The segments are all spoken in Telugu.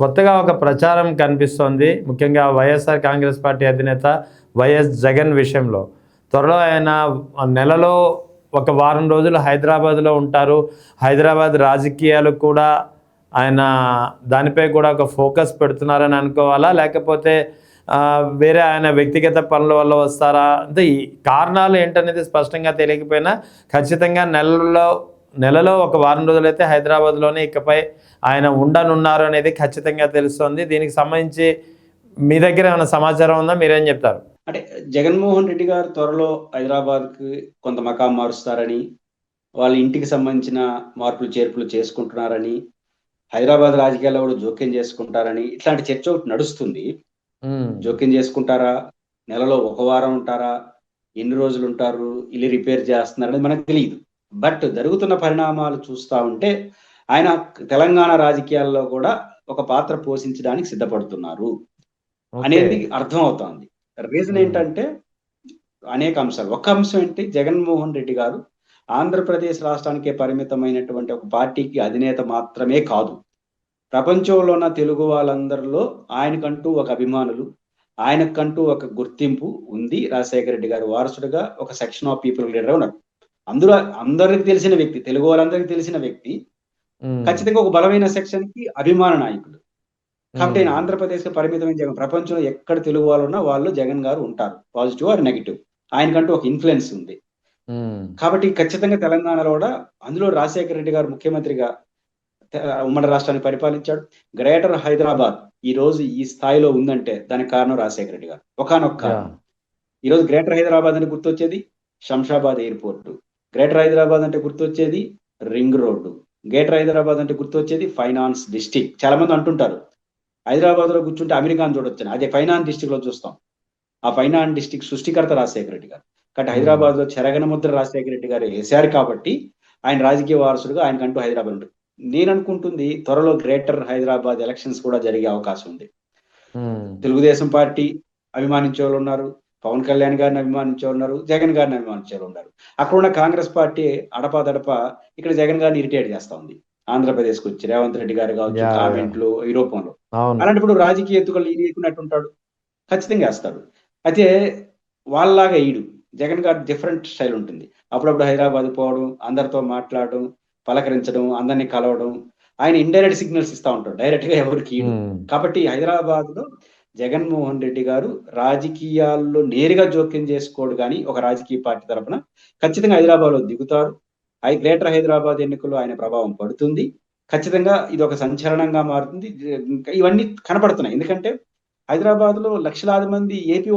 కొత్తగా ఒక ప్రచారం కనిపిస్తోంది. ముఖ్యంగా వైఎస్ఆర్ కాంగ్రెస్ పార్టీ అధినేత వైఎస్ జగన్ విషయంలో. త్వరలో ఆయన నెలలో ఒక వారం రోజులు హైదరాబాద్‌లో ఉంటారు. హైదరాబాద్ రాజకీయాలు కూడా ఆయన దానిపై కూడా ఒక ఫోకస్ పెడుతున్నారని అనుకోవాలా? లేకపోతే వేరే ఆయన వ్యక్తిగత పనుల వల్ల వస్తారా? అంటే ఈ కారణాలు ఏంటనేది స్పష్టంగా తెలియకపోయినా ఖచ్చితంగా నెలలో ఒక వారం రోజులైతే హైదరాబాద్‌లోనే ఇకపై ఆయన ఉండనున్నారు అనేది ఖచ్చితంగా తెలుస్తోంది. దీనికి సంబంధించి మీ దగ్గర ఏమైనా సమాచారం ఉందా? మీరేం చెప్తారు? అంటే జగన్మోహన్ రెడ్డి గారు త్వరలో హైదరాబాద్‌కి కొంత మకాం మారుస్తారని, వాళ్ళ ఇంటికి సంబంధించిన మార్పులు, చేర్పులు చేసుకుంటున్నారని, హైదరాబాద్ రాజకీయాల్లో కూడా జోక్యం చేసుకుంటారని ఇట్లాంటి చర్చ ఒకటి నడుస్తుంది. జోక్యం చేసుకుంటారా? నెలలో ఒక వారం ఉంటారా? ఎన్ని రోజులు ఉంటారు? ఇల్లు రిపేర్ చేస్తున్నారనేది మనకు తెలీదు. బట్ జరుగుతున్న పరిణామాలు చూస్తా ఉంటే ఆయన తెలంగాణ రాజకీయాల్లో కూడా ఒక పాత్ర పోషించడానికి సిద్ధపడుతున్నారు అనేది అర్థమవుతోంది. రీజన్ ఏంటంటే అనేక అంశాలు. ఒక అంశం ఏంటి, జగన్మోహన్ రెడ్డి గారు ఆంధ్రప్రదేశ్ రాష్ట్రానికే పరిమితమైనటువంటి ఒక పార్టీకి అధినేత మాత్రమే కాదు. ప్రపంచంలో ఉన్న తెలుగు వాళ్ళందరిలో ఆయనకంటూ ఒక అభిమానులు, ఆయనకంటూ ఒక గుర్తింపు ఉంది. రాజశేఖర రెడ్డి గారు వారసుడుగా ఒక సెక్షన్ ఆఫ్ పీపుల్ లీడర్ ఉన్నారు. అందులో అందరికి తెలిసిన వ్యక్తి, తెలుగు వాళ్ళందరికీ తెలిసిన వ్యక్తి. ఖచ్చితంగా ఒక బలమైన సెక్షన్ కి అభిమాన నాయకుడు. కాబట్టి ఆయన ఆంధ్రప్రదేశ్ పరిమితమైన జగన్, ప్రపంచంలో ఎక్కడ తెలుగు వాళ్ళు ఉన్నా వాళ్ళు జగన్ గారు ఉంటారు, పాజిటివ్ ఆర్ నెగిటివ్. ఆయనకంటూ ఒక ఇన్ఫ్లుయెన్స్ ఉంది. కాబట్టి ఖచ్చితంగా తెలంగాణలో కూడా, అందులో రాజశేఖర రెడ్డి గారు ముఖ్యమంత్రిగా ఉమ్మడి రాష్ట్రాన్ని పరిపాలించాడు. గ్రేటర్ హైదరాబాద్ ఈ రోజు ఈ స్థాయిలో ఉందంటే దానికి కారణం రాజశేఖర రెడ్డి గారు. ఒకానొక్క ఈ రోజు గ్రేటర్ హైదరాబాద్ అంటే గుర్తొచ్చేది శంషాబాద్ ఎయిర్పోర్ట్, గ్రేటర్ హైదరాబాద్ అంటే గుర్తొచ్చేది రింగ్ రోడ్డు, గ్రేటర్ హైదరాబాద్ అంటే గుర్తొచ్చేది ఫైనాన్స్ డిస్టిక్. చాలా మంది అంటుంటారు హైదరాబాద్ లో కూర్చుంటే అమెరికాను చూడొచ్చు, అదే ఫైనాన్స్ డిస్టిక్ లో చూస్తాం. ఆ ఫైనాన్స్ డిస్టిక్ సృష్టికర్త రాజశేఖర రెడ్డి గారు. కాబట్టి హైదరాబాద్ లో చెరగన ముద్ర రాజశేఖర రెడ్డి గారు వేశారు కాబట్టి ఆయన రాజకీయ వారసుడుగా ఆయనకంటూ హైదరాబాద్ ఉంటుంది. నేను అనుకుంటుంది త్వరలో గ్రేటర్ హైదరాబాద్ ఎలక్షన్స్ కూడా జరిగే అవకాశం ఉంది. తెలుగుదేశం పార్టీ అభిమానించే వాళ్ళు ఉన్నారు, పవన్ కళ్యాణ్ గారిని అభిమానించే ఉన్నారు, జగన్ గారిని అభిమానించే వాళ్ళు ఉన్నారు. అక్కడ ఉన్న కాంగ్రెస్ పార్టీ అడపాదడప ఇక్కడ జగన్ గారిని ఇరిటేట్ చేస్తా ఉంది. ఆంధ్రప్రదేశ్ కు వచ్చి రేవంత్ రెడ్డి గారు కావచ్చు, కామెంట్లు ఈ రూపంలో. అలాంటప్పుడు రాజకీయ ఎత్తుకలు ఈయనట్టుకుంటాడు, ఖచ్చితంగా వేస్తాడు. అయితే వాళ్ళలాగా ఈడు జగన్ గారు డిఫరెంట్ స్టైల్ ఉంటుంది. అప్పుడప్పుడు హైదరాబాద్ పోవడం, అందరితో మాట్లాడడం, పలకరించడం, అందరినీ కలవడం. ఆయన ఇండైరెక్ట్ సిగ్నల్స్ ఇస్తా ఉంటాడు, డైరెక్ట్ గా ఎవరికి ఈడు. కాబట్టి హైదరాబాద్ లో జగన్మోహన్ రెడ్డి గారు రాజకీయాల్లో నేరుగా జోక్యం చేసుకోడు, కానీ ఒక రాజకీయ పార్టీ తరఫున ఖచ్చితంగా హైదరాబాద్ లో దిగుతారు. గ్రేటర్ హైదరాబాద్ ఎన్నికల్లో ఆయన ప్రభావం పడుతుంది. ఖచ్చితంగా ఇది ఒక సంచలనంగా మారుతుంది. ఇవన్నీ కనపడుతున్నాయి. ఎందుకంటే హైదరాబాద్ లో లక్షలాది మంది ఏపీ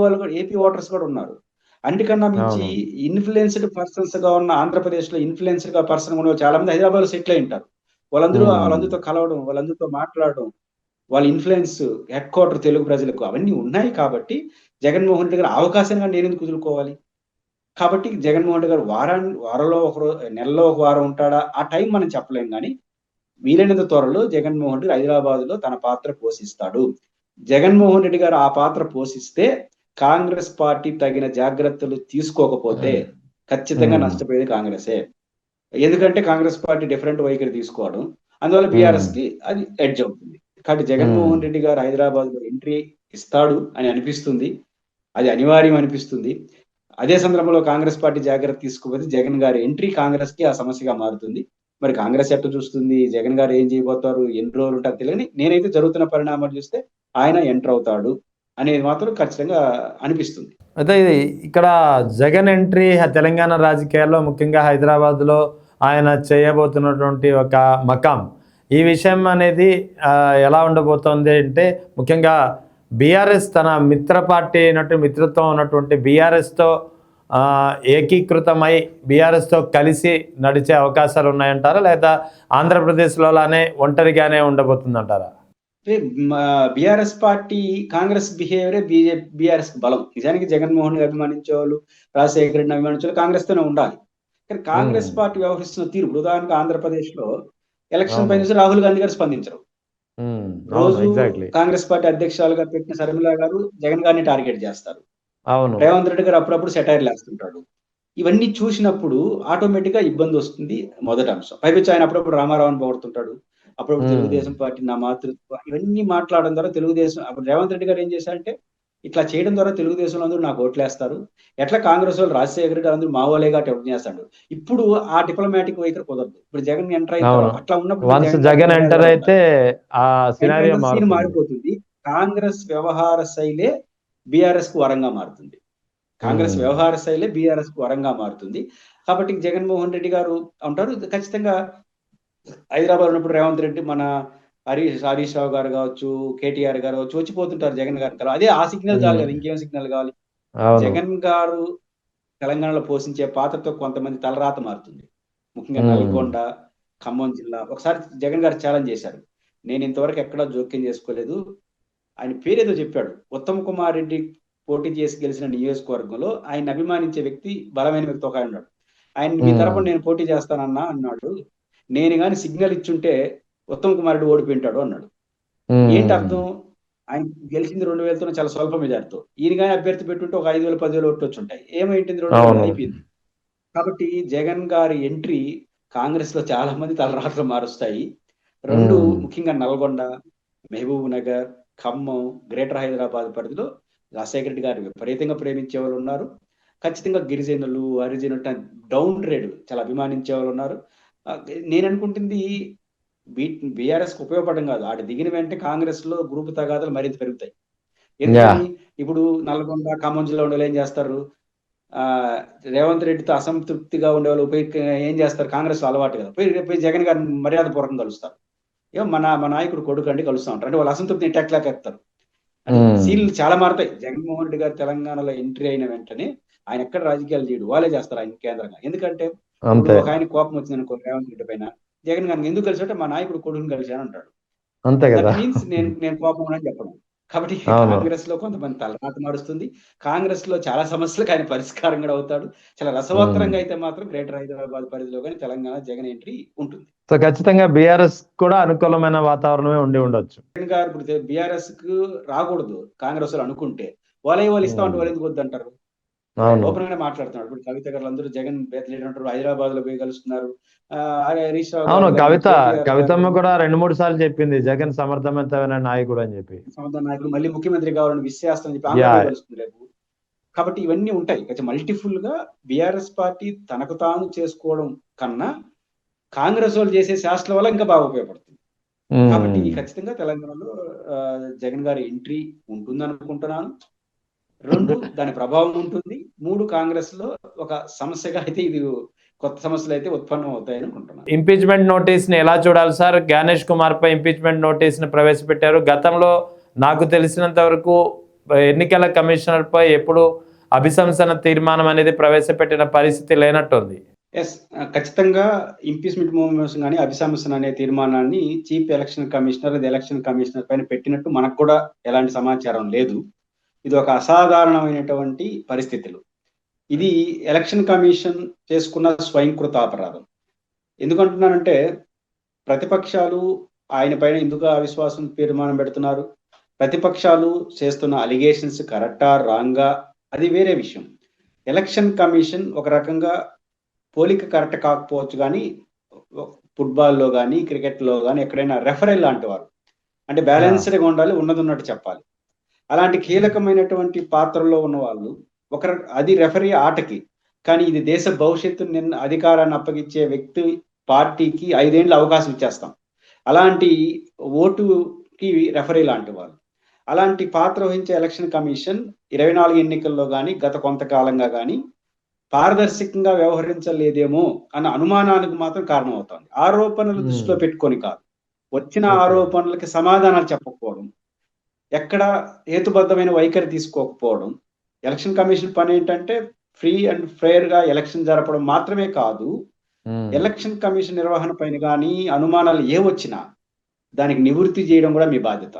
ఓటర్స్ కూడా ఉన్నారు. అన్నిటికన్నా మించి ఇన్ఫ్లుయెన్స్డ్ పర్సన్స్ గా ఉన్న ఆంధ్రప్రదేశ్ లో ఇన్ఫ్లుయెన్స్డ్ గా పర్సన్ ఉన్న చాలా మంది హైదరాబాద్ లో సెటిల్ అయి ఉంటారు. వాళ్ళందరితో కలవడం, వాళ్ళందరితో మాట్లాడడం, వాళ్ళ ఇన్ఫ్లుయెన్స్ హెడ్ క్వార్టర్ తెలుగు ప్రజలకు అవన్నీ ఉన్నాయి. కాబట్టి జగన్మోహన్ రెడ్డి గారు అవకాశాన్ని నేను ఎందుకు కుదులుకోవాలి? కాబట్టి జగన్మోహన్ రెడ్డి గారు వారంలో నెలలో ఒక వారం ఉంటాడా, ఆ టైం మనం చెప్పలేం. కానీ వీలైనంత త్వరలో జగన్మోహన్ రెడ్డి హైదరాబాద్ లో తన పాత్ర పోషిస్తాడు. జగన్మోహన్ రెడ్డి గారు ఆ పాత్ర పోషిస్తే కాంగ్రెస్ పార్టీ తగిన జాగ్రత్తలు తీసుకోకపోతే ఖచ్చితంగా నష్టపోయేది కాంగ్రెసే. ఎందుకంటే కాంగ్రెస్ పార్టీ డిఫరెంట్ వైఖరి తీసుకోవడం, అందువల్ల బీఆర్ఎస్ కి అది ఎడ్జ్ అవుతుంది. కాబట్టి జగన్మోహన్ రెడ్డి గారు హైదరాబాద్ లో ఎంట్రీ ఇస్తాడు అని అనిపిస్తుంది, అది అనివార్యం అనిపిస్తుంది. అదే సందర్భంలో కాంగ్రెస్ పార్టీ జాగ్రత్త తీసుకోకపోతే జగన్ గారి ఎంట్రీ కాంగ్రెస్ కి ఆ సమస్యగా మారుతుంది. మరి కాంగ్రెస్ ఎట్లా చూస్తుంది, జగన్ గారు ఏం చేయబోతారు, ఎన్ని రోజులు ఉంటారు తెలియని, నేనైతే జరుగుతున్న పరిణామాలు చూస్తే ఆయన ఎంటర్ అవుతాడు అనేది మాత్రం ఖచ్చితంగా అనిపిస్తుంది. అయితే ఇది ఇక్కడ జగన్ ఎంట్రీ తెలంగాణ రాజకీయాల్లో ముఖ్యంగా హైదరాబాద్లో ఆయన చేయబోతున్నటువంటి ఒక మకాం, ఈ విషయం అనేది ఎలా ఉండబోతోంది అంటే, ముఖ్యంగా బీఆర్ఎస్ తన మిత్ర పార్టీ మిత్రత్వం ఉన్నటువంటి బీఆర్ఎస్తో ఏకీకృతమై బీఆర్ఎస్తో కలిసి నడిచే అవకాశాలు ఉన్నాయంటారా, లేదా ఆంధ్రప్రదేశ్లోనే ఒంటరిగానే ఉండబోతుందంటారా? బీఆర్ఎస్ పార్టీ కాంగ్రెస్ బిహేవియరే బీఆర్ఎస్ బలం. నిజానికి జగన్మోహన్ రెడ్డి అభిమానించే వాళ్ళు, రాజశేఖర రెడ్డిని అభిమానించే వాళ్ళు కాంగ్రెస్ తోనే ఉండాలి. కానీ కాంగ్రెస్ పార్టీ వ్యవహరిస్తున్న తీరు, ఉదాహరణకు ఆంధ్రప్రదేశ్ లో ఎలక్షన్ పై చూసి రాహుల్ గాంధీ గారు స్పందించరు. రోజు కాంగ్రెస్ పార్టీ అధ్యక్షులుగా పెట్టిన శర్మిల గారు జగన్ గారిని టార్గెట్ చేస్తారు. రేవంత్ రెడ్డి గారు అప్పుడప్పుడు సెటైర్లు వేస్తుంటాడు. ఇవన్నీ చూసినప్పుడు ఆటోమేటిక్ గా ఇబ్బంది వస్తుంది. మొదటి అంశం. పైపించి ఆయన అప్పుడప్పుడు రామారావుని పొగుడుతుంటాడు, అప్పుడప్పుడు ఉమ్, తెలుగుదేశం పార్టీ నా మాతృత్వం ఇవన్నీ మాట్లాడడం ద్వారా తెలుగుదేశం అప్పుడు రేవంత్ రెడ్డి గారు ఏం చేశారంటే ఇట్లా చేయడం ద్వారా తెలుగుదేశంలో అందరూ నాకు ఓట్లేస్తారు, ఎట్లా కాంగ్రెస్ వాళ్ళు రాజశేఖర రెడ్డి అందరూ మా వాళ్ళే కాబట్టి ఎవరు చేస్తాడు. ఇప్పుడు ఆ డిప్లొమాటిక్ వైఖరి కుదరదు. ఇప్పుడు జగన్ ఎంటర్ అయిన అవును. తర్వాత అట్లా ఉన్నప్పుడు ఇప్పుడు వన్స్ జగన్ గారు జగన్ ఎంటర్ ధైర్యంగా అయితే ఉండాలి. ఆ ఎంటర్ సినారియో అయిన సీన్ మారుతుంది. మారిపోతుంది. కాంగ్రెస్ వ్యవహార శైలే బీఆర్ఎస్ కు వరంగా మారుతుంది. కాంగ్రెస్ ఉమ్, వ్యవహార శైలే బీఆర్ఎస్ కు వరంగా మారుతుంది. కాబట్టి జగన్మోహన్ రెడ్డి గారు ఉంటారు ఖచ్చితంగా. హైదరాబాద్ ఉన్నప్పుడు రేవంత్ రెడ్డి మన హరీష్ రావు గారు కావచ్చు, కేటీఆర్ గారు కావచ్చు వచ్చిపోతుంటారు జగన్ గారి కల. అదే ఆ సిగ్నల్ చాలు ఉమ్, కదా, ఇంకేం సిగ్నల్ కావాలి. అవును. జగన్ గారు తెలంగాణలో పోషించే పాత్రతో కొంతమంది తలరాత మారుతుంది. ముఖ్యంగా ఉమ్, నల్గొండ, ఖమ్మం జిల్లా. ఒకసారి జగన్ గారు ఛాలెంజ్ చేశారు, నేను ఇంతవరకు ఎక్కడా జోక్యం చేసుకోలేదు. ఆయన పేరేదో చెప్పాడు, ఉత్తమ్ కుమార్ రెడ్డి పోటీ చేసి గెలిచిన నియోజకవర్గంలో ఆయన అభిమానించే వ్యక్తి, బలమైన వ్యక్తి ఒక ఆయన ఉన్నాడు. ఆయన మీ ఉమ్, తరపున నేను పోటీ చేస్తానన్నా అన్నాడు. నేను కానీ సిగ్నల్ ఇచ్చుంటే ఉత్తమ్ కుమార్ రెడ్డి ఓడిపోయింటాడు అన్నాడు. ఏంటి ఉమ్, అర్థం? ఆయన గెలిచింది 2000తో చాలా స్వల్ప మెజార్టీతో. ఈయన కానీ అభ్యర్థి పెట్టుంటే ఒక 5,000 10,000 ఓట్లు వచ్చి ఉంటాయి. ఏమైంటుంది? 2,000 అవును. అయిపోయింది. కాబట్టి జగన్ గారి ఎంట్రీ కాంగ్రెస్ లో చాలా మంది తలరాత్రులు మారుస్తాయి. రెండు, ఉమ్, ముఖ్యంగా నల్గొండ, మహబూబ్ నగర్, ఖమ్మం, గ్రేటర్ హైదరాబాద్ పరిధిలో రాజశేఖర రెడ్డి గారు విపరీతంగా ప్రేమించే వాళ్ళు ఉన్నారు. ఖచ్చితంగా గిరిజనులు, హరిజనులు డౌన్ రేడ్ చాలా అభిమానించే వాళ్ళు ఉన్నారు. ఆ, నేను అనుకుంటుంది బీఆర్ఎస్ కు ఉపయోగపడడం కాదు, ఆడ దిగిన వెంటనే కాంగ్రెస్ లో గ్రూప్ తగాదాలు మరింత పెరుగుతాయి. యా. ఎందుకని? ఇప్పుడు నల్గొండ, ఖమ్మం జిల్లా ఉండే వాళ్ళు ఏం చేస్తారు? ఆ రేవంత్ రెడ్డితో అసంతృప్తిగా ఉండే వాళ్ళు పోయి ఏం చేస్తారు? కాంగ్రెస్ అలవాటు కదా, పోయి జగన్ గారిని మర్యాదపూర్వకంగా కలుస్తారు. ఏమో మా నాయకుడు కొడుకు అండి కలుస్తా ఉంటారు. అంటే వాళ్ళు అసంతృప్తిని ఎట్లా ఎత్తారు. అంటే ఉమ్, సీన్లు చాలా మారుతాయి. జగన్మోహన్ రెడ్డి గారు తెలంగాణలో ఎంట్రీ అయిన వెంటనే ఆయన ఎక్కడ రాజకీయాలు చేయడు, వాళ్ళే చేస్తారు ఆయన కేంద్రంగా. ఎందుకంటే ఇప్పుడు అంతే. ఒక ఆయన కోపం వచ్చింది అనుకో రేవంత్ రెడ్డి పైన, జగన్ గారిని ఎందుకు కలిసాడంటే మా నాయకుడు కొడుకుని కలిశాను అంటాడు. అంతే దట్ కదా. మీన్స్ నేను నేను కోపం అని చెప్పడం. కాబట్టి అవును. కాంగ్రెస్ లో కొంతమంది తలరాత మారుస్తుంది. కాంగ్రెస్ లో చాలా సమస్యలకు ఆయన పరిష్కారం కూడా అవుతాడు. చాలా ఉమ్. రసవత్తరంగా అయితే మాత్రం గ్రేటర్ హైదరాబాద్ పరిధిలో కానీ తెలంగాణ జగన్ ఎంట్రీ ఉంటుంది. సో ఖచ్చితంగా బీఆర్ఎస్ కూడా అనుకూలమైన వాతావరణమే ఉండి ఉండొచ్చు. జగన్ గారు ఇప్పుడు బీఆర్ఎస్ కు రాకూడదు కాంగ్రెస్ వాళ్ళు అనుకుంటే, వాళ్ళు ఇస్తా ఉంటే ఉమ్, వాళ్ళు ఎందుకు వద్దంటారు? అవును. ఓపెన్ గానే మాట్లాడుతున్నాడు. ఇప్పుడు కవిత గారు అందరూ జగన్ బేత్ లీడర్ అంటారు, హైదరాబాద్ లో పోయి కలుస్తున్నారు. హరీష్ రావు అవును. గారు కానీ, కేటీఆర్ గారు కవితమ్మ కానీ కూడా 2-3 సార్లు చెప్పింది జగన్ సమర్థవంతమైన నాయకుడు అని చెప్పి. సమాధాన నాయకుడు మళ్ళీ ముఖ్యమంత్రి కావాలని విశ్వాసం చెప్పి ఆమె యా. పోయి కలుస్తుంది రేపు. కాబట్టి ఇవన్నీ ఉంటాయి. కొంచెం మల్టిఫుల్ గా బీఆర్ఎస్ పార్టీ తనకు తాను చేసుకోవడం కన్నా కాంగ్రెస్ వాళ్ళు చేసే శాస్త్రాల వల్ల ఇంకా బాగా ఉపయోగపడుతుంది. కాబట్టి ఉమ్. ఖచ్చితంగా తెలంగాణలో జగన్ గారి ఎంట్రీ ఉంటుంది అనుకుంటున్నాను. 2, దాని ప్రభావం ఉంటుంది. 3, కాంగ్రెస్ లో ఒక సమస్యగా అయితే ఇది కొత్త సమస్యలు అయితే ఉత్పన్నం అవుతాయని అనుకుంటున్నాను. ఇంపీచ్మెంట్ నోటీస్ ని ఎలా చూడాలి సార్? జ్ఞానేష్ కుమార్ పై ఇంపీచ్మెంట్ నోటీస్ ని ప్రవేశపెట్టారు. గతంలో నాకు తెలిసినంత వరకు ఎన్నికల కమిషనర్ పై ఎప్పుడు అభిశంసన తీర్మానం అనేది ప్రవేశపెట్టిన పరిస్థితి లేనట్టుంది. ఎస్, ఖచ్చితంగా ఇంపీచ్మెంట్ మూవ్మెంట్స్ కానీ అభిశంసన అనే తీర్మానాన్ని chief election commissioner, election commissioner పైన పెట్టినట్టు మనకు కూడా ఎలాంటి సమాచారం లేదు. ఇది ఒక అసాధారణమైనటువంటి పరిస్థితులు. ఇది ఎలక్షన్ కమిషన్ చేసుకున్న స్వయంకృత అపరాధం. ఎందుకంటున్నానంటే ప్రతిపక్షాలు ఆయన పైన ఎందుకు అవిశ్వాసం తీర్మానం పెడుతున్నారు, ప్రతిపక్షాలు చేస్తున్న అలిగేషన్స్ కరెక్టా రాంగా అది వేరే విషయం. ఎలక్షన్ కమిషన్ ఒక రకంగా పోలిక కరెక్ట్ కాకపోవచ్చు కానీ ఫుట్బాల్లో కానీ క్రికెట్లో కానీ ఎక్కడైనా రెఫరీ లాంటి వారు, అంటే బ్యాలెన్స్డ్గా ఉండాలి, ఉన్నది ఉన్నట్టు చెప్పాలి. అలాంటి కీలకమైనటువంటి పాత్రలో ఉన్న వాళ్ళు అది రెఫరీ ఆటకి, కానీ ఇది దేశ భవిష్యత్తు అధికారాన్ని అప్పగించే వ్యక్తి పార్టీకి 5 ఏళ్ళు అవకాశం ఇచ్చేస్తాం. అలాంటి ఓటుకి రెఫరీ లాంటి వాళ్ళు. అలాంటి పాత్ర వహించే ఎలక్షన్ కమిషన్ 24 ఎన్నికల్లో కానీ గత కొంతకాలంగా కానీ పారదర్శకంగా వ్యవహరించలేదేమో అన్న అనుమానానికి మాత్రం కారణం అవుతుంది. ఆరోపణలు దృష్టిలో పెట్టుకొని కాదు, వచ్చిన ఆరోపణలకి సమాధానాలు చెప్పకపోవడం, ఎక్కడ హేతుబద్ధమైన వైఖరి తీసుకోకపోవడం. ఎలక్షన్ కమిషన్ పని ఏంటంటే ఫ్రీ అండ్ ఫెయిర్ గా ఎలక్షన్ జరపడం మాత్రమే కాదు, ఎలక్షన్ కమిషన్ నిర్వహణ పైన కానీ అనుమానాలు ఏ వచ్చినా దానికి నివృత్తి చేయడం కూడా మీ బాధ్యత.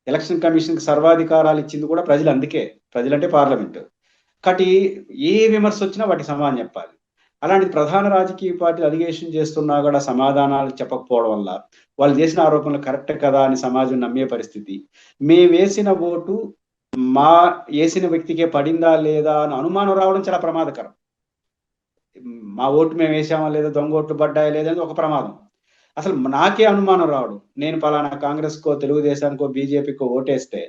ఎలక్షన్ కమిషన్ కి సర్వాధికారాలు ఇచ్చింది కూడా ప్రజలు, అందుకే ప్రజలంటే పార్లమెంట్. కాబట్టి ఏ విమర్శ వచ్చినా వాటికి సమాధానం చెప్పాలి. అలాంటి ప్రధాన రాజకీయ పార్టీలు అలిగేషన్ చేస్తున్నా కూడా సమాధానాలు చెప్పకపోవడం వల్ల వాళ్ళు చేసిన ఆరోపణలు కరెక్ట్ కదా అని సమాజం నమ్మే పరిస్థితి. మేము వేసిన ఓటు మా వేసిన వ్యక్తికే పడిందా లేదా అని అనుమానం రావడం చాలా ప్రమాదకరం. మా ఓటు మేము వేసామా లేదా, దొంగ ఓట్లు పడ్డాయా లేదా అనేది ఒక ప్రమాదం. అసలు నాకే అనుమానం రావడం, నేను పలానా కాంగ్రెస్కో తెలుగుదేశానికో బీజేపీకో ఓటేస్తే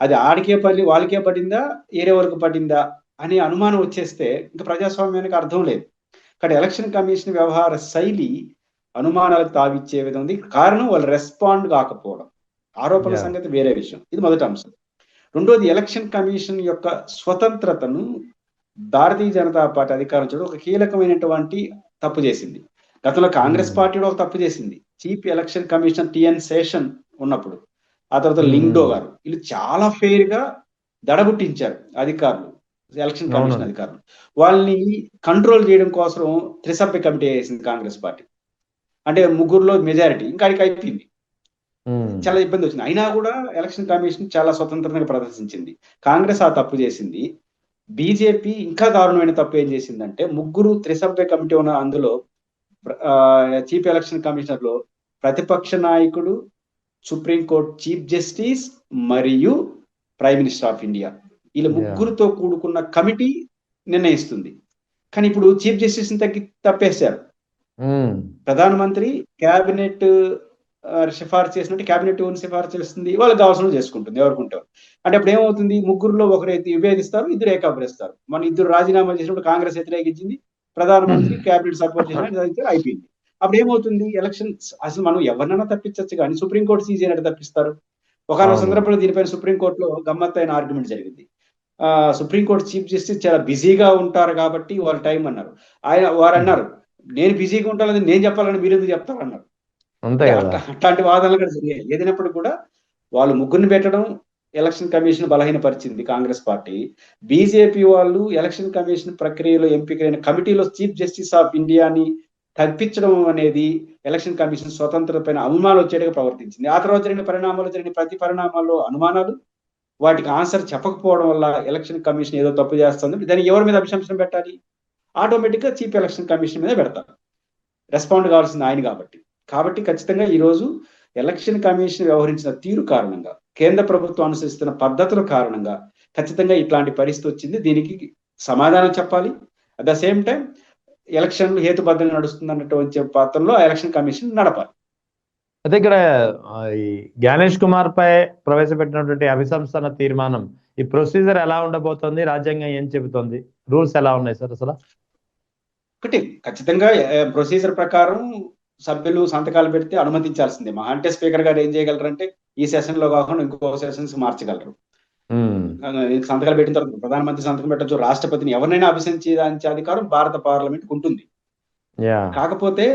అది ఆడికే పడి వాళ్ళకే పడిందా ఏరే వరకు పడిందా అనే అనుమానం వచ్చేస్తే ఇంకా ప్రజాస్వామ్యానికి అర్థం లేదు. కానీ ఎలక్షన్ కమిషన్ వ్యవహార శైలి అనుమానాలకు తావిచ్చే విధం ఉంది. కారణం వాళ్ళు రెస్పాండ్ కాకపోవడం. ఆరోపణల Yeah. సంగతి వేరే విషయం. ఇది మొదటి అంశం. రెండోది, ఎలక్షన్ కమిషన్ యొక్క స్వతంత్రతను భారతీయ జనతా పార్టీ అధికారం చూడ ఒక కీలకమైనటువంటి తప్పు చేసింది. గతంలో కాంగ్రెస్ పార్టీ కూడా ఒక తప్పు చేసింది. Chief election commissioner TN Seshan ఉన్నప్పుడు, ఆ తర్వాత లింగ్డో గారు, వీళ్ళు చాలా ఫెయిర్ గా దడబుట్టించారు అధికారులు, ఎలక్షన్ కమిషన్ అధికారులు. వాళ్ళని కంట్రోల్ చేయడం కోసం త్రిసభ్య కమిటీ వేసింది కాంగ్రెస్ పార్టీ. అంటే ముగ్గురులో మెజారిటీ ఇంకా అడిగి అయిపోయింది. చాలా ఇబ్బంది వచ్చింది. అయినా కూడా ఎలక్షన్ కమిషన్ చాలా స్వతంత్రంగా ప్రదర్శించింది. కాంగ్రెస్ ఆ తప్పు చేసింది. బీజేపీ ఇంకా దారుణమైన తప్పు ఏం చేసిందంటే, ముగ్గురు త్రిసభ్య కమిటీ ఉన్న అందులో చీఫ్ ఎలక్షన్ కమిషనర్ లో ప్రతిపక్ష నాయకుడు, సుప్రీంకోర్టు చీఫ్ జస్టిస్ మరియు ప్రైమ్ మినిస్టర్ ఆఫ్ ఇండియా, వీళ్ళ ముగ్గురుతో కూడుకున్న కమిటీ నిర్ణయిస్తుంది. కానీ ఇప్పుడు చీఫ్ జస్టిస్ ని తప్పేశారు. ప్రధానమంత్రి క్యాబినెట్ సిఫార్సు చేసినట్టు క్యాబినెట్ సిఫార్సు చేస్తుంది, వాళ్ళకి కావాల్సిన చేసుకుంటుంది ఎవరుకుంటారు. అంటే అప్పుడు ఏమవుతుంది, ముగ్గురులో ఒకరు విభేదిస్తారు, ఇద్దరు ఏకాభిస్తారు. మన ఇద్దరు రాజీనామా చేసినప్పుడు కాంగ్రెస్ వ్యతిరేకించింది, ప్రధానమంత్రి క్యాబినెట్ సపోర్ట్ చేసినట్టు అయిపోయింది. అప్పుడు ఏమవుతుంది, ఎలక్షన్ అసలు మనం ఎవరినైనా తప్పించచ్చు కానీ సుప్రీంకోర్టు సీజ్ అయినట్టు తప్పిస్తారు. ఒక సందర్భంలో దీనిపైన సుప్రీంకోర్టులో గమ్మత్తైన ఆర్గ్యుమెంట్ జరిగింది. సుప్రీంకోర్టు చీఫ్ జస్టిస్ చాలా బిజీగా ఉంటారు కాబట్టి వాళ్ళ టైం అన్నారు. వారు అన్నారు, నేను బిజీగా ఉంటానని నేను చెప్పాలని మీరు ఎందుకు చెప్తారన్నారు. అట్లాంటి వాదనలు కూడా జరిగాయి. ఏదైనప్పుడు కూడా వాళ్ళు ముగ్గురిని పెట్టడం ఎలక్షన్ కమిషన్ బలహీనపరిచింది కాంగ్రెస్ పార్టీ. బీజేపీ వాళ్ళు ఎలక్షన్ కమిషన్ ప్రక్రియలో ఎంపికైన కమిటీలో చీఫ్ జస్టిస్ ఆఫ్ ఇండియాని తప్పించడం అనేది ఎలక్షన్ కమిషన్ స్వతంత్రత పైన అనుమానాలు వచ్చేట్టుగా ప్రవర్తించింది. ఆ తర్వాత జరిగిన ప్రతి పరిణామాల్లో అనుమానాలు, వాటికి ఆన్సర్ చెప్పకపోవడం వల్ల ఎలక్షన్ కమిషన్ ఏదో తప్పు చేస్తుంది. దాన్ని ఎవరి మీద అభిశంసన పెట్టాలి? ఆటోమేటిక్ గా చీఫ్ ఎలక్షన్ కమిషన్ మీద పెడతారు. రెస్పాండ్ కావాల్సింది ఆయన కాబట్టి ఖచ్చితంగా ఈ రోజు ఎలక్షన్ కమిషన్ వ్యవహరించిన తీరు కారణంగా, కేంద్ర ప్రభుత్వం అనుసరిస్తున్న పద్ధతుల కారణంగా ఖచ్చితంగా ఇట్లాంటి పరిస్థితి వచ్చింది. దీనికి సమాధానం చెప్పాలి. At the same time election హేతుబద్ధంగా నడుస్తుంది అన్నటువంటి పాత్రలో ఎలక్షన్ కమిషన్ నడపాలి. అయితే ఇక్కడ ఈ జ్ఞానేష్ కుమార్ పై ప్రవేశపెట్టినటువంటి అభిశంసన తీర్మానం, ఈ ప్రొసీజర్ ఎలా ఉండబోతోంది? రాజ్యాంగం ఏం చెబుతోంది? రూల్స్ ఎలా ఉన్నాయి సార్? అసలు ఒకటి, ఖచ్చితంగా ప్రొసీజర్ ప్రకారం సభ్యులు సంతకాలు పెడితే అనుమతించాల్సిందే. మహా అంటే స్పీకర్ గారు ఏం చేయగలరంటే ఈ సెషన్ లో కాకుండా ఇంకో సెషన్స్ మార్చగలరు. సంతకాలు పెట్టిన తర్వాత ప్రధానమంత్రి సంతకం పెట్టచ్చు, రాష్ట్రపతిని ఎవరినైనా అభిశంసించే అధికారం భారత పార్లమెంట్ ఉంటుంది. కాకపోతే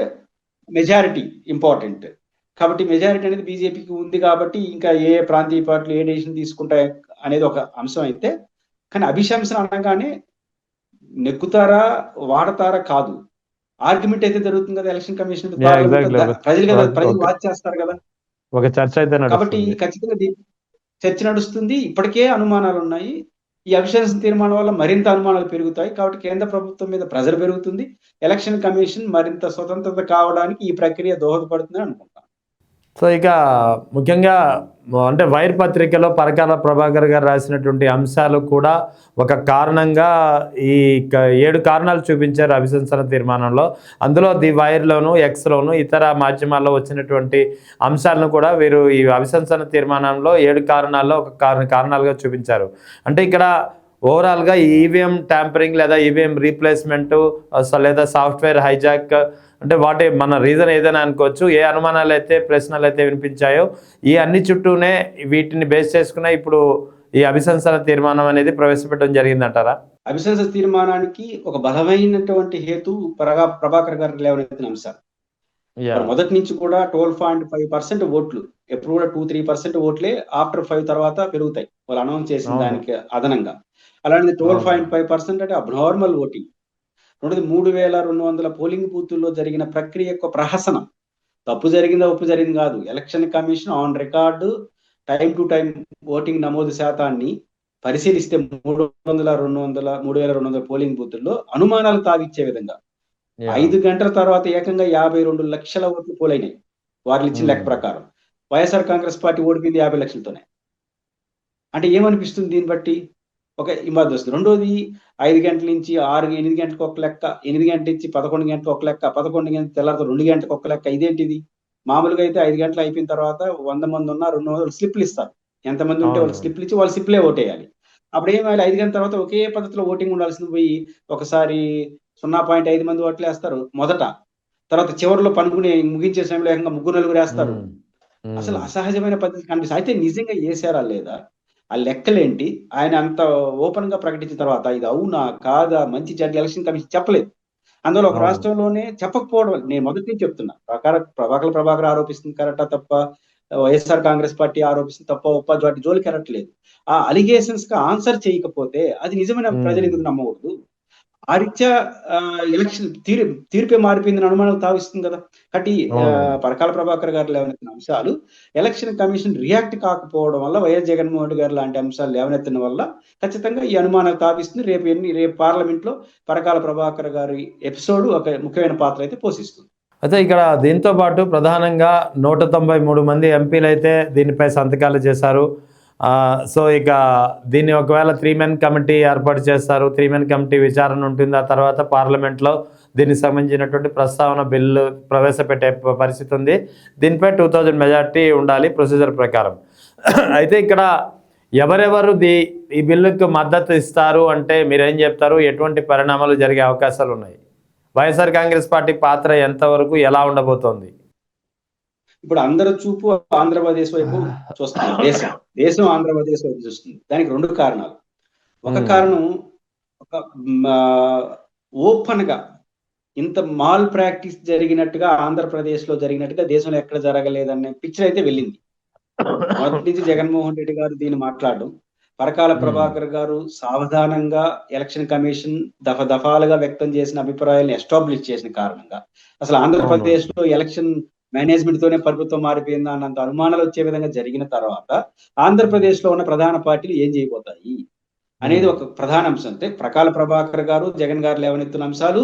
మెజారిటీ ఇంపార్టెంట్. కాబట్టి మెజారిటీ అనేది బీజేపీకి ఉంది కాబట్టి ఇంకా ఏ ప్రాంతీయ పార్టీలు ఏ డెసిషన్ తీసుకుంటాయి అనేది ఒక అంశం అయితే, కానీ అభిశంసన అనగానే నెక్కుతారా వాడతారా కాదు, ఆర్గ్యుమెంట్ అయితే జరుగుతుంది కదా ఎలక్షన్ కమిషన్. ప్రజలు వాచ్ చేస్తారు కదా, ఒక చర్చ అయితే. కాబట్టి ఖచ్చితంగా చర్చ నడుస్తుంది. ఇప్పటికే అనుమానాలు ఉన్నాయి. ఈ అవిశ్వాస తీర్మానం వల్ల మరింత అనుమానాలు పెరుగుతాయి. కాబట్టి కేంద్ర ప్రభుత్వం మీద ప్రెజర్ పెరుగుతుంది. ఎలక్షన్ కమిషన్ మరింత స్వతంత్రత కావడానికి ఈ ప్రక్రియ దోహదపడుతుందని అనుకుంటాను. సో ఇక ముఖ్యంగా అంటే వైర్ పత్రికలో పరకాల ప్రభాకర్ గారు రాసినటువంటి అంశాలు కూడా ఒక కారణంగా ఈ 7 కారణాలు చూపించారు అభిశంసన తీర్మానంలో. అందులో ది వైర్లోను, ఎక్స్లోను, ఇతర మాధ్యమాల్లో వచ్చినటువంటి అంశాలను కూడా వీరు ఈ అభిశంసన తీర్మానంలో 7 కారణాల్లో ఒక కారణాలుగా చూపించారు. అంటే ఇక్కడ ఓవరాల్గా ఈవీఎం ట్యాంపరింగ్ లేదా ఈవీఎం రీప్లేస్మెంటు లేదా సాఫ్ట్వేర్ హైజాక్, అంటే వాటి మన రీజన్ ఏదైనా అనుకోవచ్చు. ఏ అనుమానాలు అయితే ప్రశ్నలు అయితే వినిపించాయో ఈ అన్ని చుట్టూనే వీటిని బేస్ చేసుకున్న ఇప్పుడు ఈ అభిశంసన తీర్మానం అనేది ప్రవేశపెట్టడం జరిగిందంటారా? అభిశంసన తీర్మానానికి ఒక బలమైనటువంటి హేతు ప్రభాకర్ గారు లేవనెత్తిన అంశాలు. మొదటి నుంచి కూడా 12.5% ఓట్లు, ఎప్పుడు కూడా 2-3% ఓట్లే ఆఫ్టర్ 5 తర్వాత పెరుగుతాయి వాళ్ళు అనౌన్స్ చేసిన దానికి అదనంగా. అలాంటిది 12.5% అంటే అబ్నార్మల్ ఓటింగ్. 3200 పోలింగ్ బూతుల్లో జరిగిన ప్రక్రియ యొక్క ప్రహసనం. తప్పు జరిగిందా ఒప్పు జరిగింది కాదు, election commission on record time to time voting నమోదు శాతాన్ని పరిశీలిస్తే 3200 పోలింగ్ బూతుల్లో అనుమానాలు తావిచ్చే విధంగా 5 గంటల తర్వాత ఏకంగా 52 లక్షల ఓట్లు పోలైనాయి వారు ఇచ్చిన లెక్క ప్రకారం. వైఎస్ఆర్ కాంగ్రెస్ పార్టీ ఓడిపోయింది 50 లక్షలతోనే. అంటే ఏమనిపిస్తుంది దీన్ని బట్టి? ఒక ఇబ్బంది వస్తుంది. రెండోది, 5 గంటల నుంచి 8 గంటలకు ఒక లెక్క, 8 గంటల నుంచి 11 గంటలకు ఒక లెక్క, 11 గంటల తెల్లారితో 2 గంటలకు ఒక లెక్క. ఇదేంటిది? మామూలుగా అయితే 5 గంటలు అయిపోయిన తర్వాత 100 మంది ఉన్నా 200 స్లిప్లు ఇస్తారు. ఎంతమంది ఉంటే అవును. వాళ్ళకి స్లిప్లు ఇచ్చి వాళ్ళు స్లిప్లే ఓటేయాలి. అప్పుడు ఏమయ్యాలి 5 గంటల తర్వాత ఒకే పద్ధతిలో ఓటింగ్ ఉండాల్సింది పోయి ఒకసారి 0.5 మంది ఓట్లేస్తారు మొదట. తర్వాత చివరిలో పనుకుని ముగించే సమయంలో ఏకంగా ముగ్గురు నలుగురేస్తారు. ఉమ్, అసలు ఉమ్. అసహజమైన పద్ధతి కనిపిస్తుంది. అయితే నిజంగా ఏసారా లేదా? ఆ లెక్కలేంటి? ఆయన అంత ఓపెన్‌గా ప్రకటించిన తర్వాత ఇది అవునా? కాదా? మంచి చెడ్డ ఎలక్షన్ కమిషన్ చెప్పలేదు. అందువల్ల ఒక అవును. రాష్ట్రంలోనే చెప్పకపోవడం వల్ల నేను మొదటి నుంచి చెప్తున్నా. ప్రభాకర్ ప్రభాకర్ ఆరోపిస్తుంది కరెక్టా? తప్పా? వైఎస్ఆర్ కాంగ్రెస్ పార్టీ ఆరోపిస్తుంది తప్పా? ఒప్పా? వాటి జోలికెళ్ళట్లేదు. ఆ అలిగేషన్స్‌కి ఆన్సర్ చేయకపోతే అది నిజమని ఉమ్, ప్రజలెందుకు నమ్మకూడదు? ఆ రీత్యా ఎలక్షన్ తీర్పే మారిపోయిందని అనుమానం తావిస్తుంది కదా! కాబట్టి అవును. పరకాల ప్రభాకర్ గారు లేవనెత్తిన అంశాలు ఎలక్షన్ కమిషన్ రియాక్ట్ కాకపోవడం వల్ల వైఎస్ జగన్మోహన్ రెడ్డి గారు లాంటి అంశాలు లేవనెత్తడం వల్ల ఖచ్చితంగా ఈ అనుమానాలు తావిస్తుంది. రేపు పార్లమెంట్‌లో పరకాల ప్రభాకర్ గారి ఎపిసోడ్ ఒక ముఖ్యమైన పాత్ర అయితే పోషిస్తుంది. అయితే ఇక్కడ దీంతో పాటు ప్రధానంగా 193 మంది ఎంపీలైతే దీనిపై సంతకాలు చేశారు. సో, ఇక దీన్ని ఒకవేళ 3 మెన్ కమిటీ ఏర్పాటు చేస్తారు. 3 మెన్ కమిటీ విచారణ ఉంటుంది. ఆ తర్వాత పార్లమెంట్‌లో దీనికి సంబంధించినటువంటి ప్రస్తావన బిల్లు ప్రవేశపెట్టే పరిస్థితి ఉంది. దీనిపై 2000 మెజారిటీ ఉండాలి ప్రొసీజర్ ప్రకారం. అయితే ఇక్కడ ఎవరెవరు ఈ బిల్లుకు మద్దతు ఇస్తారు అంటే మీరేం చెప్తారు? ఎటువంటి పరిణామాలు జరిగే అవకాశాలున్నాయి? వైఎస్ఆర్ కాంగ్రెస్ పార్టీ పాత్ర ఎంతవరకు ఎలా ఉండబోతోంది? ఇప్పుడు అందరి చూపు ఆంధ్రప్రదేశ్ వైపు చూస్తున్నారు. దేశం ఆంధ్రప్రదేశ్ వైపు చూస్తుంది. దానికి 2 కారణాలు. ఒక హ్మ్. కారణం ఒక ఓపెన్‌గా ఇంత మాల్ ప్రాక్టీస్ జరిగినట్టుగా ఆంధ్రప్రదేశ్‌లో జరిగినట్టుగా దేశంలో ఎక్కడ జరగలేదనే పిక్చర్ అయితే వెళ్ళింది. మొదటి నుంచి జగన్మోహన్ రెడ్డి గారు దీన్ని మాట్లాడడం, పరకాల హ్మ్. ప్రభాకర్ గారు సావధానంగా ఎలక్షన్ కమిషన్ దఫాలుగా వ్యక్తం చేసిన అభిప్రాయాలను ఎస్టాబ్లిష్ చేసిన కారణంగా అసలు అవును. ఆంధ్రప్రదేశ్‌లో ఎలక్షన్ మేనేజ్‌మెంట్ తోనే ప్రభుత్వం మారిపోయిందా అన్నంత అనుమానాలు వచ్చే విధంగా జరిగిన తర్వాత హ్మ్. ఆంధ్రప్రదేశ్‌లో ఉన్న ప్రధాన పార్టీలు ఏం చేయబోతాయి అనేది హ్మ్. ఒక ప్రధాన అంశం. అంటే ప్రకాల ప్రభాకర్ గారు, జగన్ గారు లేవనెత్తిన అంశాలు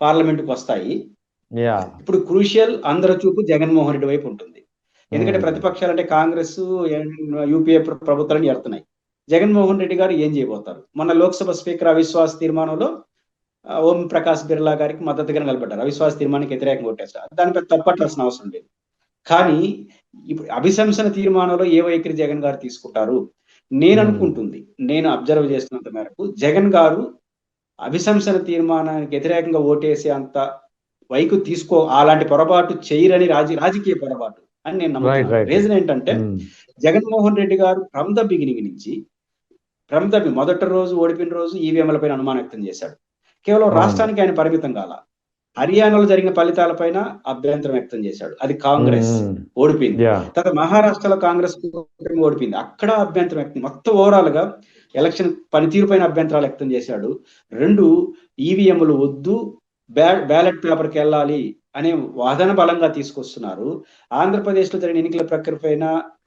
పార్లమెంట్‌కి వస్తాయి. యాహ్! ఇప్పుడు క్రూషియల్ అందరి చూపు జగన్మోహన్ రెడ్డి వైపు ఉంటుంది. ఎందుకంటే హ్మ్. ప్రతిపక్షాలంటే కాంగ్రెస్, యూపీఏ ప్రభుత్వాలను ఎడుతున్నాయి. జగన్మోహన్ రెడ్డి గారు ఏం చేయబోతారు? మొన్న లోక్సభ స్పీకర్ అవిశ్వాస తీర్మానంలో ఓం ప్రకాష్ బిర్లా గారికి మద్దతుగా నిలబడ్డారు. అవిశ్వాస తీర్మానానికి వ్యతిరేకంగా ఓటేశారు. దానిపై తప్పట్టాల్సిన అవసరం లేదు. కానీ ఇప్పుడు అభిశంసన తీర్మానంలో ఏ వైఖరి జగన్ గారు తీసుకుంటారు? హ్మ్. నేననుకుంటుంది. నేను అబ్జర్వ్ చేస్తున్నంత మేరకు జగన్ గారు అభిశంసన తీర్మానానికి వ్యతిరేకంగా ఓటేసే అంత అలాంటి పొరపాటు చేయరని రాజకీయ పొరపాటు అని నేను రైట్. నమ్ముతున్నాను. రైట్. రీజన్ ఏంటంటే హ్మ్. జగన్మోహన్ రెడ్డి గారు ఫ్రమ్ ద బిగినింగ్ నుంచి మొదటి రోజు ఓడిపోయిన రోజు ఈవీఎంల పైన అనుమానం వ్యక్తం చేశాడు. కేవలం అవును. రాష్ట్రానికి ఆయన పరిమితం కాల. హర్యానాలో జరిగిన ఫలితాలపైన అభ్యంతరం వ్యక్తం చేశాడు. అది హ్మ్. కాంగ్రెస్ హ్మ్. ఓడిపోయింది. యాహ్! తర్వాత మహారాష్ట్రలో కాంగ్రెస్ కూటమి ఓడిపోయింది. అక్కడ అభ్యంతరం వ్యక్తం మొత్తం ఓవరాల్‌గా ఎలక్షన్ పనితీరు పైన అభ్యంతరాలు వ్యక్తం చేశాడు. 2 ఈవీఎంలు వద్దు బ్యాలెట్ పేపర్‌కెళ్ళాలి అనే వాదన బలంగా తీసుకొస్తున్నారు. ఆంధ్రప్రదేశ్‌లో జరిగిన ఎన్నికల ప్రక్రియ పైన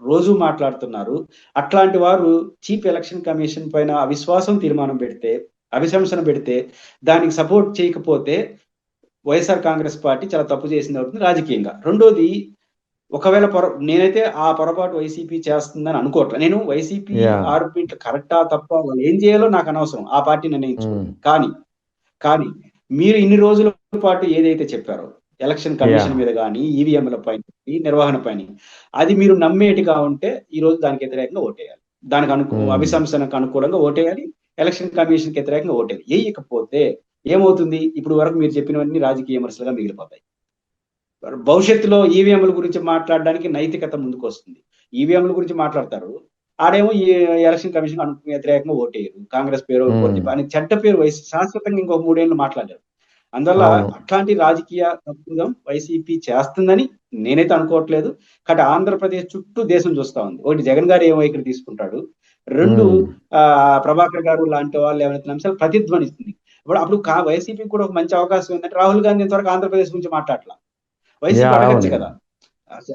రోజూ మాట్లాడుతున్నారు. అట్లాంటి వారు చీఫ్ ఎలక్షన్ కమిషన్ పైన అవిశ్వాసం తీర్మానం పెడితే, అభిశంసన పెడితే దానికి సపోర్ట్ చేయకపోతే వైఎస్ఆర్ కాంగ్రెస్ పార్టీ చాలా తప్పు చేసిందవుతుంది రాజకీయంగా. రెండోది ఒకవేళ నేనైతే ఆ పొరపాటు వైసీపీ చేస్తుందని అనుకోవట్లే. నేను వైసీపీ యాహ్! ఆర్గ్యుమెంట్లు కరెక్టా? తప్పా? వాళ్ళు ఏం చేయాలో నాకనవసరం. ఆ పార్టీ హ్మ్. నిర్ణయించుకుంటుంది. కానీ మీరు ఇన్ని రోజుల పాటు ఏదైతే చెప్పారో ఎలక్షన్ యాహ్! కమిషన్ మీద గాని, ఈవీఎంల పైన, ఈ నిర్వహణ పైన అది మీరు నమ్మేటిగా ఉంటే ఈరోజు దానికి వ్యతిరేకంగా ఓటేయాలి. హ్మ్. అభిశంసనకు అనుకూలంగా ఓటేయాలి. ఎలక్షన్ కమిషన్‌కి వ్యతిరేకంగా ఓటేయాలి. ఎయ్యకపోతే ఏమవుతుంది? ఇప్పుడు వరకు మీరు చెప్పినవన్నీ రాజకీయ విమర్శలుగా మిగిలిపోతాయి. భవిష్యత్తులో ఈవీఎంల గురించి మాట్లాడడానికి నైతికత ముందుకొస్తుంది. ఈవీఎంల గురించి మాట్లాడతారు. ఆడేమో ఈ ఎలక్షన్ కమిషన్ వ్యతిరేకంగా ఓటేయరు. కాంగ్రెస్ పేరో ఇంకోటి హ్మ్. చెప్పి అని చెడ్డ పేరు శాశ్వతంగా ఇంకో 3 ఏళ్ళు మాట్లాడారు. అందువల్ల అవును. అట్లాంటి రాజకీయ తప్పిదం వైసీపీ చేస్తుందని నేనైతే అనుకోవట్లేదు. కాబట్టి ఆంధ్రప్రదేశ్ చుట్టూ దేశం చూస్తా ఉంది. ఒకటి జగన్ గారు ఏం వైఖరి తీసుకుంటాడు. 2 హ్మ్. ప్రభాకర్ గారు లాంటి వాళ్ళు లేవనెత్తిన అంశాలు ప్రతిధ్వనిస్తుంది. అప్పుడు వైసీపీకి కూడా ఒక మంచి అవకాశం ఏంటంటే రాహుల్ గాంధీ ఇంతవరకు ఆంధ్రప్రదేశ్ గురించి మాట్లాడట్ల. YCP yeah! అడగొచ్చు అవును. కదా! అస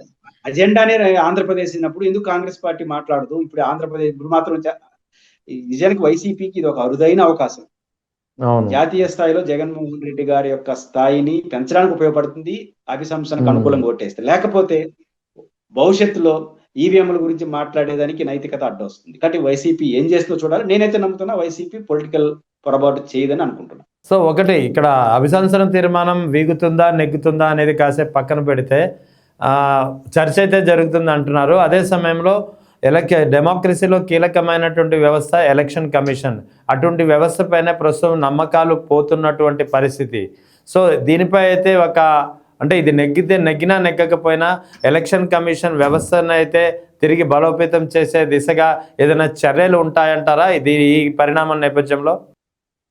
అజెండానే ఆంధ్రప్రదేశ్ అయినప్పుడు ఎందుకు కాంగ్రెస్ పార్టీ మాట్లాడదు? ఇప్పుడు ఆంధ్రప్రదేశ్ ఇప్పుడు మాత్రం నిజానికి వైసీపీకి ఇది ఒక అరుదైన అవకాశం. అవును. జాతీయ స్థాయిలో జగన్మోహన్ రెడ్డి గారి యొక్క స్థాయిని పెంచడానికి ఉపయోగపడుతుంది. అభిశంసనకు హ్మ్. అనుకూలంగా ఓటేస్తే. లేకపోతే భవిష్యత్తులో ఈవీఎంల గురించి మాట్లాడేదానికి నైతికత అడ్డొస్తుంది. కాబట్టి వైసీపీ ఏం చేస్తుందో చూడాలి. నేనైతే నమ్ముతున్నా వైసీపీ పొలిటికల్ పొరపాటు చేయదని అనుకుంటున్నా. సో, ఒకటి ఇక్కడ అభిశంసన తీర్మానం వీగుతుందా? నెగ్గుతుందా? అనేది కాసేపు పక్కన పెడితే చర్చ అయితే జరుగుతుంది అంటున్నారు. అదే సమయంలో డెమోక్రసీలో కీలకమైనటువంటి వ్యవస్థ ఎలక్షన్ కమిషన్. అటువంటి వ్యవస్థ పైన ప్రస్తుతం నమ్మకాలు పోతున్నటువంటి పరిస్థితి. సో దీనిపై అయితే అంటే ఇది నెగ్గినా నెగ్గకపోయినా ఎలక్షన్ కమిషన్ వ్యవస్థను అయితే తిరిగి బలోపేతం చేసే దిశగా ఏదైనా చర్యలు ఉంటాయంటారా ఈ పరిణామం నేపథ్యంలో?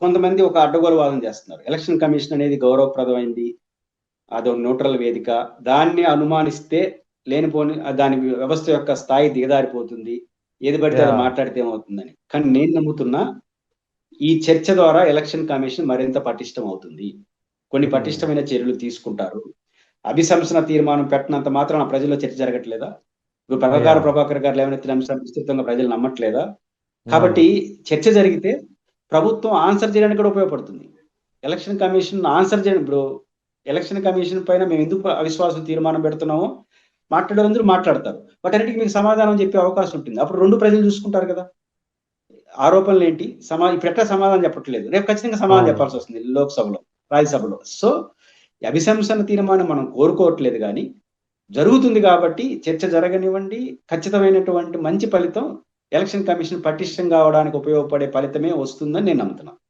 కొంతమంది ఒక అడ్డగోలు వాదన చేస్తున్నారు. ఎలక్షన్ కమిషన్ అనేది గౌరవప్రదమైంది, అదొక న్యూట్రల్ వేదిక, దాన్ని అనుమానిస్తే లేనిపోని దాని వ్యవస్థ యొక్క స్థాయి దిగదారిపోతుంది, ఏది పడితే అది మాట్లాడితే ఏమవుతుందని. కానీ నేను నమ్ముతున్నా ఈ చర్చ ద్వారా ఎలక్షన్ కమిషన్ మరింత పటిష్టం అవుతుంది, కొన్ని పటిష్టమైన చర్యలు తీసుకుంటారు. అభిశంసన తీర్మానం పెట్టినంత మాత్రం ప్రజల్లో చర్చ జరగట్లేదా? ఇప్పుడు ప్రకార ప్రభాకర్ గారు లేవనెత్తిన అంశాన్ని విస్తృతంగా ప్రజలు నమ్మట్లేదా? కాబట్టి చర్చ జరిగితే ప్రభుత్వం ఆన్సర్ చేయడానికి కూడా ఉపయోగపడుతుంది. ఎలక్షన్ కమిషన్ ఆన్సర్ చేయడం, ఇప్పుడు ఎలక్షన్ కమిషన్ పైన మేము ఎందుకు అవిశ్వాసం తీర్మానం పెడుతున్నామో మాట్లాడేందరూ మాట్లాడతారు, వాటన్నిటికీ మీకు సమాధానం చెప్పే అవకాశం ఉంటుంది. అప్పుడు రెండు ప్రజలు చూసుకుంటారు కదా, ఆరోపణలు ఏంటి, ఇప్పుడు ఎట్లా సమాధానం చెప్పట్లేదు, రేపు ఖచ్చితంగా సమాధానం చెప్పాల్సి వస్తుంది లోక్సభలో, రాజ్యసభలో. సో అభిశంసన తీర్మానం మనం కోరుకోవట్లేదు, కానీ జరుగుతుంది కాబట్టి చర్చ జరగనివ్వండి. ఖచ్చితమైనటువంటి మంచి ఫలితం ఎలక్షన్ కమిషన్ పటిష్టం కావడానికి ఉపయోగపడే ఫలితమే వస్తుందని నేను నమ్ముతున్నాను.